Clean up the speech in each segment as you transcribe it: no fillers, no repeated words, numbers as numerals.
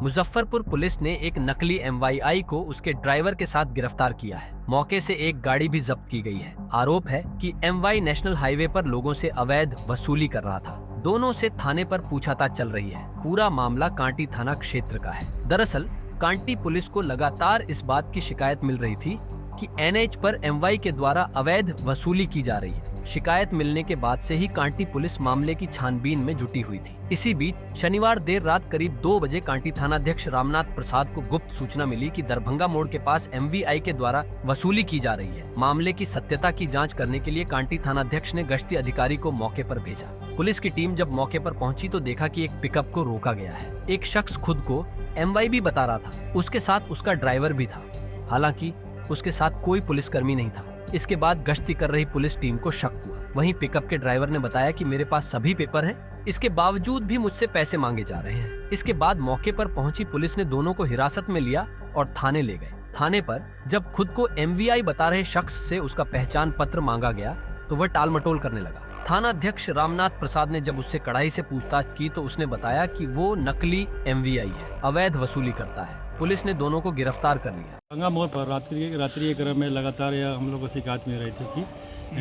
Muzaffarpur police ने एक नकली MYI को उसके ड्राइवर के साथ गिरफ्तार किया है। मौके से एक गाड़ी भी जब्त की गई है। आरोप है कि MY नेशनल हाईवे पर लोगों से अवैध वसूली कर रहा था। दोनों से थाने पर पूछताछ चल रही है। पूरा मामला कांटी थाना क्षेत्र का है। दरअसल कांटी पुलिस को लगातार इस बात की शिकायत मिल रही थी कि NH पर MY के द्वारा अवैध वसूली की जा रही है। शिकायत मिलने के बाद से ही कांटी पुलिस मामले की छानबीन में जुटी हुई थी। इसी बीच शनिवार देर रात करीब 2 बजे कांटी थानाध्यक्ष रामनाथ प्रसाद को गुप्त सूचना मिली कि दरभंगा मोड़ के पास MVI के द्वारा वसूली की जा रही है। मामले की सत्यता की जांच करने के लिए कांटी थानाध्यक्ष ने गश्ती अधिकारी को मौके पर भेजा। पुलिस की टीम जब मौके पर पहुंची तो देखा कि एक पिकअप को रोका गया है। एक शख्स खुद को MY भी बता रहा था, उसके साथ उसका ड्राइवर भी था। हालांकि उसके साथ कोई पुलिसकर्मी नहीं था। इसके बाद गश्ती कर रही पुलिस टीम को शक हुआ। वहीं पिकअप के ड्राइवर ने बताया कि मेरे पास सभी पेपर हैं, इसके बावजूद भी मुझसे पैसे मांगे जा रहे हैं। इसके बाद मौके पर पहुंची पुलिस ने दोनों को हिरासत में लिया और थाने ले गए। थाने पर जब खुद को MVI बता रहे शख्स से उसका पहचान पत्र मांगा गया तो वह टालमटोल करने लगा। थानाध्यक्ष रामनाथ प्रसाद ने जब उससे कड़ाई से पूछताछ की तो उसने बताया कि वो नकली MVI है, अवैध वसूली करता है। पुलिस ने दोनों को गिरफ्तार कर लिया। दरभंगा मोड़ पर रात्रि के क्रम में लगातार हम लोग को शिकायत मिल रही थी कि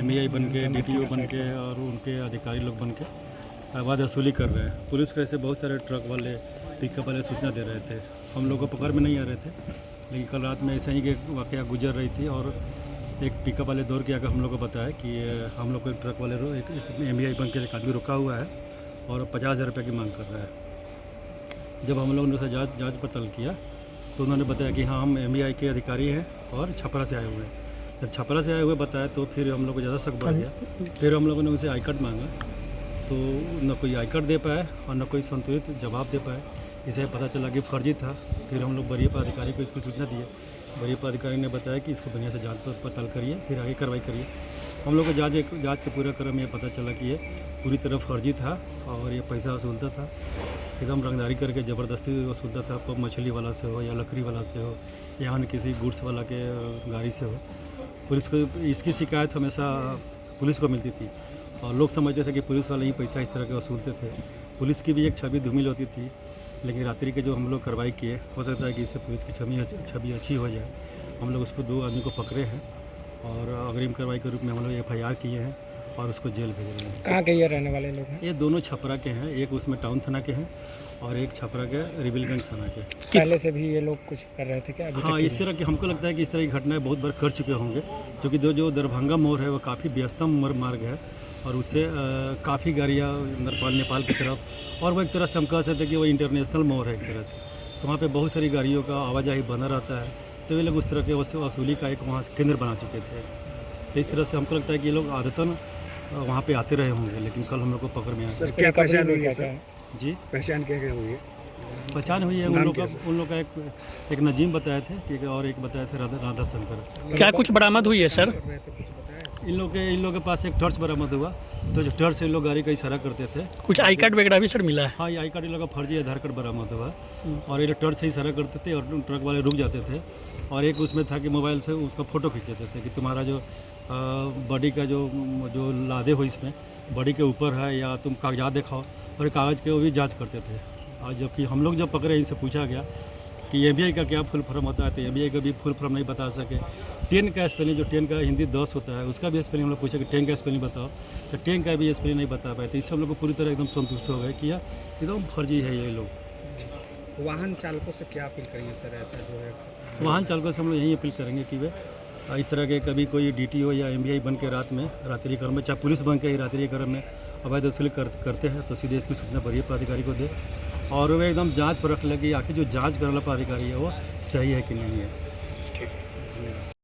MVI बन के DTO बन के और उनके अधिकारी लोग बन के अवैध वसूली कर रहे हैं। पुलिस को ऐसे बहुत सारे ट्रक वाले पिकअप वाले सूचना दे रहे थे। हम लोग को पकड़ में नहीं आ रहे थे, लेकिन कल रात में ऐसा ही कि वाकया गुजर रही थी और एक पिकअप वाले दौड़ के आकर हम लोग को बताया कि हम लोग को एक ट्रक वाले एक MVI बन के एक आदमी रुका हुआ है और 50,000 रुपये की मांग कर रहा है। जब हम लोगों ने उसे जाँच पड़ताल किया तो उन्होंने बताया कि हाँ, हम MVI के अधिकारी हैं और छपरा से आए हुए हैं। जब छपरा से आए हुए बताया तो फिर हम लोग को ज़्यादा शक बढ़ गया। फिर हम लोगों ने उनसे आई कार्ड मांगा तो न कोई आई कार्ड दे पाए और न कोई संतुलित जवाब दे पाए। इसे पता चला कि फर्जी था। फिर हम लोग वरीय पदाधिकारी को इसकी सूचना दिए। वरीय पदाधिकारी ने बताया कि इसको बढ़िया से जांच पड़ताल करिए, फिर आगे कार्रवाई करिए। हम लोग को जांच के पूरा क्रम में ये पता चला कि ये पूरी तरह फर्जी था और ये पैसा वसूलता था, एकदम रंगदारी करके ज़बरदस्ती वसूलता था। तो मछली वाला से हो या लकड़ी वाला से हो या अन्य किसी गुड्स वाला के गाड़ी से हो। पुलिस को इसकी शिकायत हमेशा पुलिस को मिलती थी और लोग समझते थे कि पुलिस वाले ही पैसा इस तरह के वसूलते थे। पुलिस की भी एक छवि धूमिल होती थी, लेकिन रात्रि के जो हम लोग कार्रवाई किए, हो सकता है कि इससे पुलिस की छवि अच्छी हो जाए। हम लोग उसको 2 आदमी को पकड़े हैं और अग्रिम कार्रवाई के रूप में हम लोग FIR किए हैं और उसको जेल भेज रहे हैं। कहाँ के ये रहने वाले लोग हैं? ये दोनों छपरा के हैं, एक उसमें टाउन थाना के हैं और एक छपरा के रिबिलगंज थाना के। पहले से भी ये लोग कुछ कर रहे थे क्या? हाँ, इस तरह की हमको लगता है कि इस तरह की घटनाएं बहुत बार कर चुके होंगे, क्योंकि जो दरभंगा मोड़ है वो काफ़ी व्यस्तम मार्ग है और उससे काफ़ी गाड़ियाँ नेपाल की तरफ, और वो एक तरह से हम कह सकते हैं कि वो इंटरनेशनल मोड़ है एक तरह से। तो वहाँ पे बहुत सारी गाड़ियों का आवाजाही बना रहता है। तो ये लोग उस तरह के वसूली का एक वहाँ केंद्र बना चुके थे। तो इस तरह से हमको लगता है कि ये लोग आदतन वहाँ पे आते रहे होंगे, लेकिन कल हम लोग को पकड़ में आया। सर क्या पहचान हुई है सर? जी, पहचान क्या हुई है? पहचान हुई है उन लोग का एक नजीम बताए थे कि, और एक बताए थे राधा शंकर। क्या कुछ बरामद हुई है सर? इन लोग के पास एक टॉर्च बरामद हुआ। तो जो टॉर्च से इन लोग गाड़ी का इशारा करते थे। कुछ आई कार्ड वगैरह भी सर मिला है? हाँ, ये आई कार्ड इन लोग का फर्जी आधार कार्ड बरामद हुआ और ये टॉर्च से इशारा करते थे और ट्रक वाले रुक जाते थे। और एक उसमें था कि मोबाइल से उसका फ़ोटो खींच लेते थे कि तुम्हारा जो बॉडी का जो लादे हो इसमें बॉडी के ऊपर है या तुम कागजात दिखाओ, और कागज़ के वो भी जांच करते थे। और जबकि हम लोग जब पकड़े इनसे पूछा गया कि MVI का क्या फुल फॉर्म होता है, तो MVI का भी फुल फॉर्म नहीं बता सके। 10 का स्पेलिंग, जो 10 का हिंदी 10 होता है, उसका भी स्पेलिंग हम लोग पूछा कि 10 का स्पेलिंग बताओ, तो 10 का भी स्पेलिंग नहीं बता पाए। तो इससे हम लोग को पूरी तरह एकदम संतुष्ट हो गए कि यह एकदम फर्जी है ये लोग। वाहन चालकों से क्या अपील करेंगे सर? ऐसा जो है वाहन चालकों से हम लोग यही अपील करेंगे कि वे इस तरह के कभी कोई DTO या MVI बन के रात्रि क्रम में, चाहे पुलिस बन के ही रात्रि क्रम में अवैध वसूली करते हैं, तो सीधे इसकी सूचना वरीय पदाधिकारी को दे और वे एकदम जांच पर रख ले कि आखिर जो जांच करने वाला पदाधिकारी है वो सही है कि नहीं है। ठीक।